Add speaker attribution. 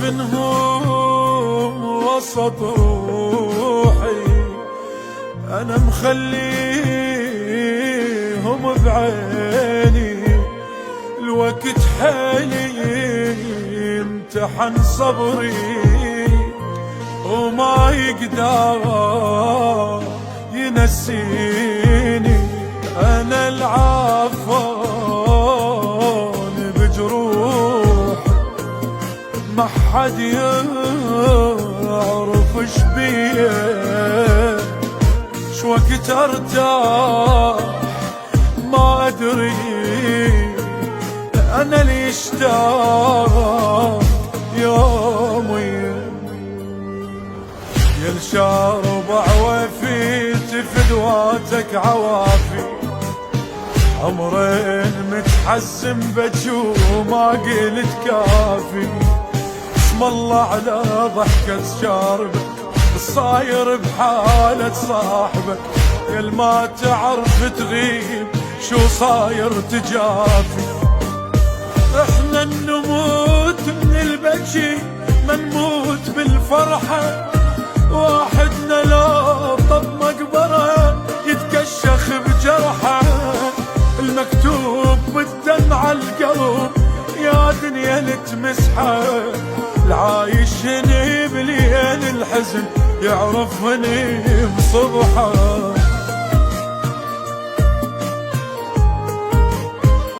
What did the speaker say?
Speaker 1: دفنهم وسط روحي، أنا مخليهم بعيني. الوقت حالي امتحن صبري وما يقدر ينسيني. أنا العافان بجروح ما حد يعرف ايش بيه، شوقت ارتاح ما ادري انا اللي اشتاق يومي. يا الشارب عوافي تفدواتك عوافي، عمرين متحزم بجي وما قلت كافي. اسم الله على ضحكة شاربك الصاير بحالة صاحبك، يا ما تعرف تغيب شو صاير تجافي. احنا نموت من البكي ما نموت بالفرحة، واحدنا لا طب مقبرة يتكشخ بجرحه. المكتوب بالدمع القلب يا دنيا لتمسحه، العايش هني بليل الحزن يعرف هني بصبحه.